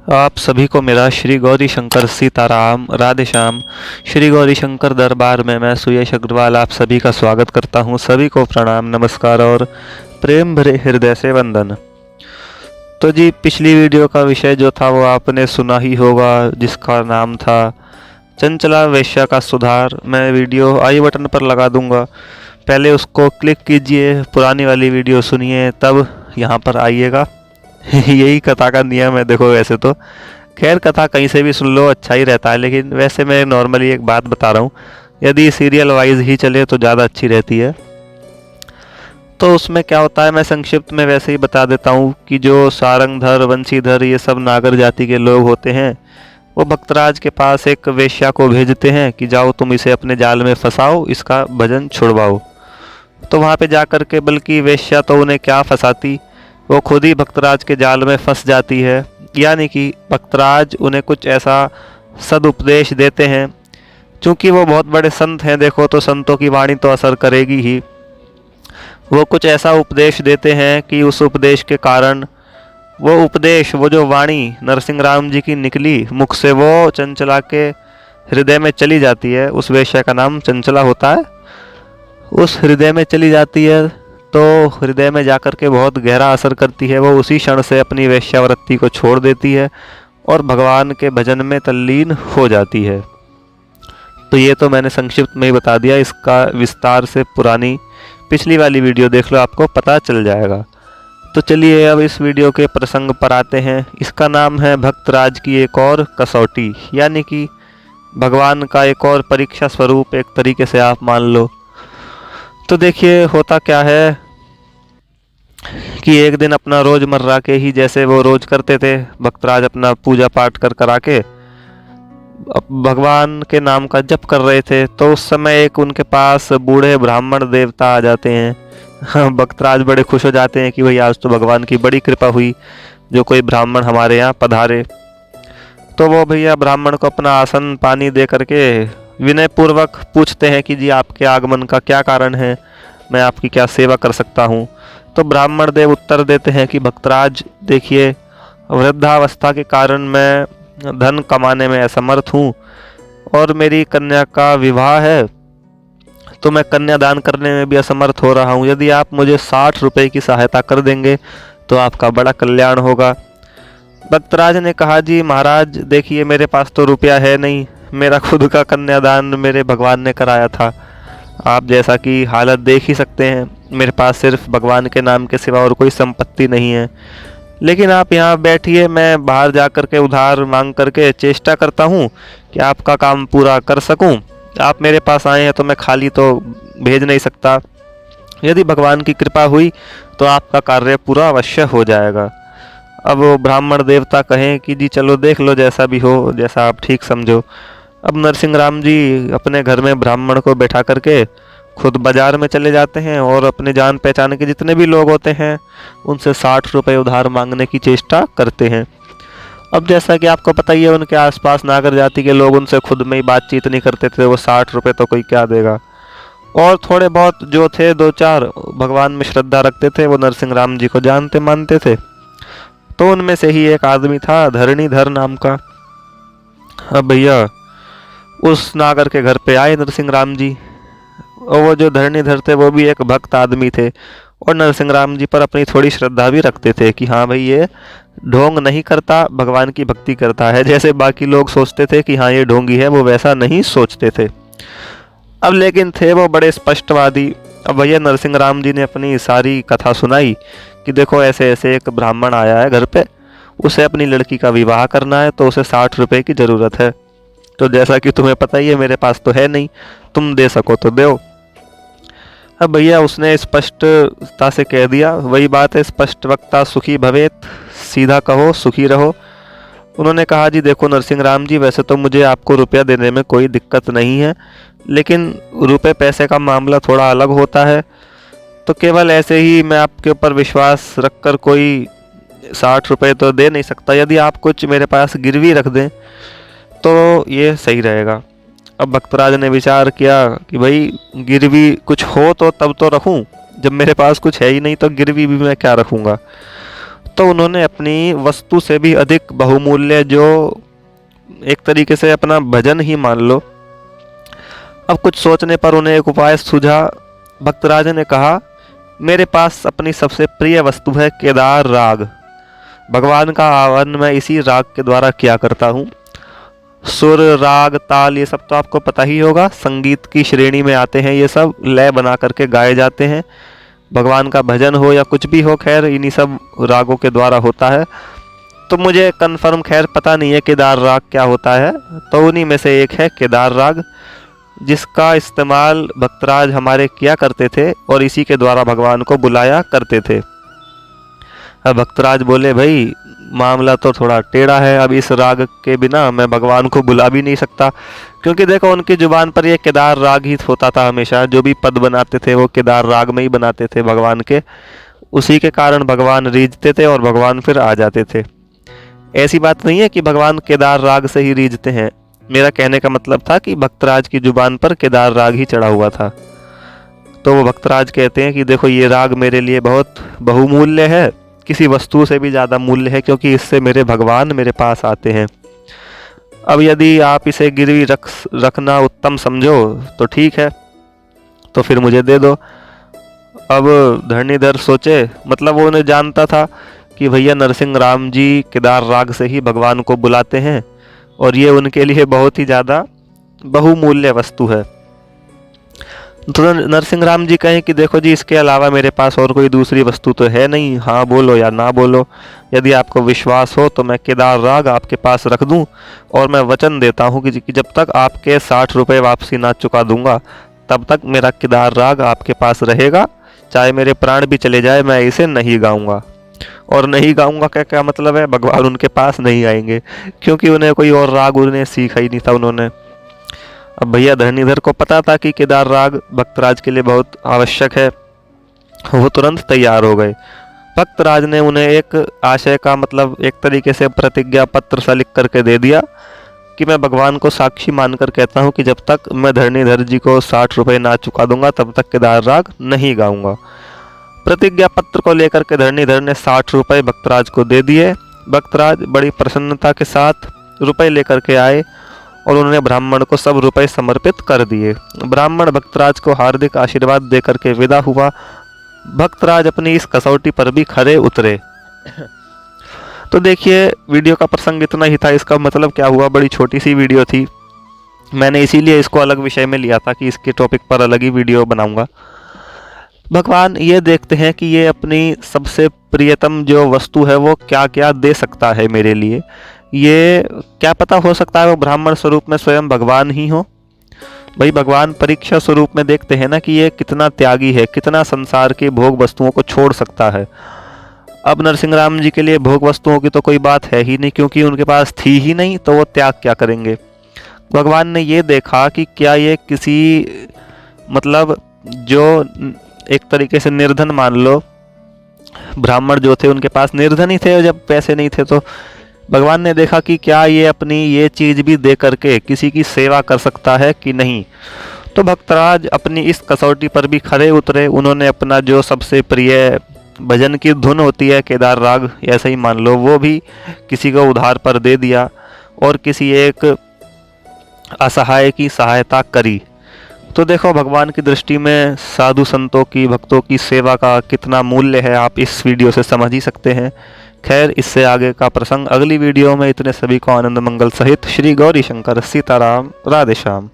आप सभी को मेरा श्री गौरी शंकर सीताराम राधे श्याम। श्री गौरी शंकर दरबार में मैं सुयश अग्रवाल आप सभी का स्वागत करता हूं। सभी को प्रणाम, नमस्कार और प्रेम भरे हृदय से वंदन। तो जी, पिछली वीडियो का विषय जो था वो आपने सुना ही होगा, जिसका नाम था चंचला वेश्या का सुधार। मैं वीडियो आई बटन पर लगा दूंगा, पहले उसको क्लिक कीजिए, पुरानी वाली वीडियो सुनिए, तब यहाँ पर आइएगा। यही कथा का नियम है। देखो, वैसे तो खैर कथा कहीं से भी सुन लो अच्छा ही रहता है, लेकिन वैसे मैं नॉर्मली एक बात बता रहा हूँ, यदि सीरियल वाइज ही चले तो ज़्यादा अच्छी रहती है। तो उसमें क्या होता है, मैं संक्षिप्त में वैसे ही बता देता हूँ कि जो सारंगधर, वंशीधर, ये सब नागर जाति के लोग होते हैं, वो भक्तराज के पास एक वेश्या को भेजते हैं कि जाओ तुम इसे अपने जाल में फंसाओ, इसका भजन छुड़वाओ। तो वहाँ पे जा कर के, बल्कि वेश्या तो उन्हें क्या फंसाती, वो खुद ही भक्तराज के जाल में फंस जाती है। यानी कि भक्तराज उन्हें कुछ ऐसा सदुपदेश देते हैं। चूँकि वो बहुत बड़े संत हैं, देखो तो संतों की वाणी तो असर करेगी ही। वो कुछ ऐसा उपदेश देते हैं कि उस उपदेश के कारण वो जो वाणी नरसिंह राम जी की निकली मुख से, वो चंचला के हृदय में चली जाती है। उस वेश्या का नाम चंचला होता है। उस हृदय में चली जाती है तो हृदय में जाकर के बहुत गहरा असर करती है। वो उसी क्षण से अपनी वेश्यावृत्ति को छोड़ देती है और भगवान के भजन में तल्लीन हो जाती है। तो ये तो मैंने संक्षिप्त में ही बता दिया, इसका विस्तार से पुरानी पिछली वाली वीडियो देख लो, आपको पता चल जाएगा। तो चलिए अब इस वीडियो के प्रसंग पर आते हैं। इसका नाम है भक्तराज की एक और कसौटी, यानी कि भगवान का एक और परीक्षा स्वरूप, एक तरीके से आप मान लो। तो देखिए, होता क्या है कि एक दिन अपना रोजमर्रा के ही जैसे वो रोज करते थे, भक्तराज अपना पूजा पाठ करा के भगवान के नाम का जप कर रहे थे। तो उस समय एक उनके पास बूढ़े ब्राह्मण देवता आ जाते हैं। भक्तराज बड़े खुश हो जाते हैं कि भाई आज तो भगवान की बड़ी कृपा हुई, जो कोई ब्राह्मण हमारे यहाँ पधारे। तो वो भैया ब्राह्मण को अपना आसन पानी दे करके विनय पूर्वक पूछते हैं कि जी आपके आगमन का क्या कारण है, मैं आपकी क्या सेवा कर सकता हूँ। तो ब्राह्मण देव उत्तर देते हैं कि भक्तराज देखिए, वृद्धावस्था के कारण मैं धन कमाने में असमर्थ हूँ और मेरी कन्या का विवाह है, तो मैं कन्यादान करने में भी असमर्थ हो रहा हूँ। यदि आप मुझे 60 रुपये की सहायता कर देंगे तो आपका बड़ा कल्याण होगा। भक्तराज ने कहा, जी महाराज देखिए, मेरे पास तो रुपया है नहीं, मेरा खुद का कन्यादान मेरे भगवान ने कराया था। आप जैसा कि हालत देख ही सकते हैं, मेरे पास सिर्फ भगवान के नाम के सिवा और कोई संपत्ति नहीं है। लेकिन आप यहाँ बैठिए, मैं बाहर जा कर के उधार मांग करके चेष्टा करता हूँ कि आपका काम पूरा कर सकूँ। आप मेरे पास आए हैं तो मैं खाली तो भेज नहीं सकता। यदि भगवान की कृपा हुई तो आपका कार्य पूरा अवश्य हो जाएगा। अब वो ब्राह्मण देवता कहें कि जी चलो देख लो, जैसा भी हो, जैसा आप ठीक समझो। अब नरसिंह राम जी अपने घर में ब्राह्मण को बैठा करके खुद बाजार में चले जाते हैं और अपने जान पहचान के जितने भी लोग होते हैं उनसे 60 रुपये उधार मांगने की चेष्टा करते हैं। अब जैसा कि आपको पता ही है, उनके आसपास नागर जाति के लोग उनसे खुद में ही बातचीत नहीं करते थे। वो 60 रुपये तो कोई क्या देगा। और थोड़े बहुत जो थे, 2-4 भगवान में श्रद्धा रखते थे, वो नरसिंह राम जी को जानते मानते थे। तो उनमें से ही एक आदमी था धरणीधर नाम का। अब भैया उस नागर के घर पे आए नरसिंह राम जी, और वो जो धरणीधर थे वो भी एक भक्त आदमी थे और नरसिंह राम जी पर अपनी थोड़ी श्रद्धा भी रखते थे कि हाँ भाई ये ढोंग नहीं करता, भगवान की भक्ति करता है। जैसे बाकी लोग सोचते थे कि हाँ ये ढोंगी है, वो वैसा नहीं सोचते थे। अब लेकिन थे वो बड़े स्पष्टवादी। अब भैया नरसिंह राम जी ने अपनी सारी कथा सुनाई कि देखो ऐसे ऐसे एक ब्राह्मण आया है घर पे, उसे अपनी लड़की का विवाह करना है, तो उसे 60 रुपये की ज़रूरत है। तो जैसा कि तुम्हें पता ही है, मेरे पास तो है नहीं, तुम दे सको तो दो। अब भैया उसने स्पष्टता से कह दिया, वही बात है, स्पष्ट वक्ता सुखी भवेत, सीधा कहो सुखी रहो। उन्होंने कहा, जी देखो नरसिंह राम जी, वैसे तो मुझे आपको रुपया देने में कोई दिक्कत नहीं है, लेकिन रुपए पैसे का मामला थोड़ा अलग होता है। तो केवल ऐसे ही मैं आपके ऊपर विश्वास रखकर कोई 60 रुपये तो दे नहीं सकता। यदि आप कुछ मेरे पास गिरवी रख दें तो ये सही रहेगा। अब भक्तराज ने विचार किया कि भाई गिरवी कुछ हो तो तब तो रखूं, जब मेरे पास कुछ है ही नहीं तो गिरवी भी मैं क्या रखूंगा। तो उन्होंने अपनी वस्तु से भी अधिक बहुमूल्य, जो एक तरीके से अपना भजन ही मान लो। अब कुछ सोचने पर उन्हें एक उपाय सूझा। भक्तराज ने कहा, मेरे पास अपनी सबसे प्रिय वस्तु है केदार राग। भगवान का आह्वान मैं इसी राग के द्वारा किया करता हूँ। सुर, राग, ताल, ये सब तो आपको पता ही होगा, संगीत की श्रेणी में आते हैं। ये सब लय बना करके गाए जाते हैं। भगवान का भजन हो या कुछ भी हो, खैर इन्हीं सब रागों के द्वारा होता है। तो मुझे कंफर्म खैर पता नहीं है केदार राग क्या होता है, तो उन्हीं में से एक है केदार राग, जिसका इस्तेमाल भक्तराज हमारे किया करते थे और इसी के द्वारा भगवान को बुलाया करते थे। अब भक्तराज बोले, भाई मामला तो थोड़ा टेढ़ा है, अब इस राग के बिना मैं भगवान को बुला भी नहीं सकता, क्योंकि देखो उनकी जुबान पर ये केदार राग ही होता था हमेशा। जो भी पद बनाते थे वो केदार राग में ही बनाते थे भगवान के, उसी के कारण भगवान रीझते थे और भगवान फिर आ जाते थे। ऐसी बात नहीं है कि भगवान केदार राग से ही रीझते हैं, मेरा कहने का मतलब था कि भक्तराज की जुबान पर केदार राग ही चढ़ा हुआ था। तो वो भक्तराज कहते हैं कि देखो ये राग मेरे लिए बहुत बहुमूल्य है, किसी वस्तु से भी ज़्यादा मूल्य है, क्योंकि इससे मेरे भगवान मेरे पास आते हैं। अब यदि आप इसे गिरवी रखना उत्तम समझो तो ठीक है, तो फिर मुझे दे दो। अब धरणीधर सोचे, मतलब वो उन्हें जानता था कि भैया नरसिंह राम जी केदार राग से ही भगवान को बुलाते हैं और ये उनके लिए बहुत ही ज़्यादा बहुमूल्य वस्तु है। तो नरसिंह राम जी कहें कि देखो जी, इसके अलावा मेरे पास और कोई दूसरी वस्तु तो है नहीं, हाँ बोलो या ना बोलो। यदि आपको विश्वास हो तो मैं केदार राग आपके पास रख दूं और मैं वचन देता हूं कि जब तक आपके 60 रुपये वापसी ना चुका दूंगा तब तक मेरा केदार राग आपके पास रहेगा, चाहे मेरे प्राण भी चले जाए मैं इसे नहीं गाऊंगा। और नहीं गाऊंगा क्या क्या मतलब है, भगवान उनके पास नहीं आएंगे, क्योंकि उन्हें कोई और राग उन्हें सीखा ही नहीं था उन्होंने। अब भैया धरणीधर को पता था कि केदार राग भक्तराज के लिए बहुत आवश्यक है, वो तुरंत तैयार हो गए। भक्तराज ने उन्हें एक आशय का, मतलब एक तरीके से प्रतिज्ञा पत्र सा लिख करके दे दिया कि मैं भगवान को साक्षी मानकर कहता हूँ कि जब तक मैं धरणीधर जी को 60 रुपये ना चुका दूंगा तब तक केदार राग नहीं गाऊंगा। प्रतिज्ञा पत्र को लेकर के धरणीधर ने 60 रुपये भक्तराज को दे दिए। भक्तराज बड़ी प्रसन्नता के साथ रुपए लेकर के आए और उन्होंने ब्राह्मण को सब रुपए समर्पित कर दिए। ब्राह्मण भक्तराज को हार्दिक आशीर्वाद देकर के विदा हुआ। भक्तराज अपनी इस कसौटी पर भी खरे उतरे। तो देखिए, वीडियो का प्रसंग इतना ही था। इसका मतलब क्या हुआ, बड़ी छोटी सी वीडियो थी, मैंने इसीलिए इसको अलग विषय में लिया था कि इसके टॉपिक पर अलग ही वीडियो बनाऊंगा। भगवान ये देखते हैं कि ये अपनी सबसे प्रियतम जो वस्तु है वो क्या क्या दे सकता है मेरे लिए। ये क्या पता, हो सकता है वो ब्राह्मण स्वरूप में स्वयं भगवान ही हो। भाई भगवान परीक्षा स्वरूप में देखते हैं ना कि ये कितना त्यागी है, कितना संसार के भोग वस्तुओं को छोड़ सकता है। अब नरसिंह राम जी के लिए भोग वस्तुओं की तो कोई बात है ही नहीं, क्योंकि उनके पास थी ही नहीं, तो वो त्याग क्या करेंगे। भगवान ने ये देखा कि क्या ये किसी, मतलब जो एक तरीके से निर्धन, मान लो ब्राह्मण जो थे उनके पास निर्धन ही थे, जब पैसे नहीं थे, तो भगवान ने देखा कि क्या ये अपनी ये चीज़ भी दे करके किसी की सेवा कर सकता है कि नहीं। तो भक्तराज अपनी इस कसौटी पर भी खरे उतरे। उन्होंने अपना जो सबसे प्रिय भजन की धुन होती है केदार राग, ऐसा ही मान लो, वो भी किसी को उधार पर दे दिया और किसी एक असहाय की सहायता करी। तो देखो भगवान की दृष्टि में साधु संतों की, भक्तों की सेवा का कितना मूल्य है, आप इस वीडियो से समझ ही सकते हैं। खैर, इससे आगे का प्रसंग अगली वीडियो में। इतने सभी को आनंद मंगल सहित श्री गौरी शंकर सीताराम, राधे श्याम।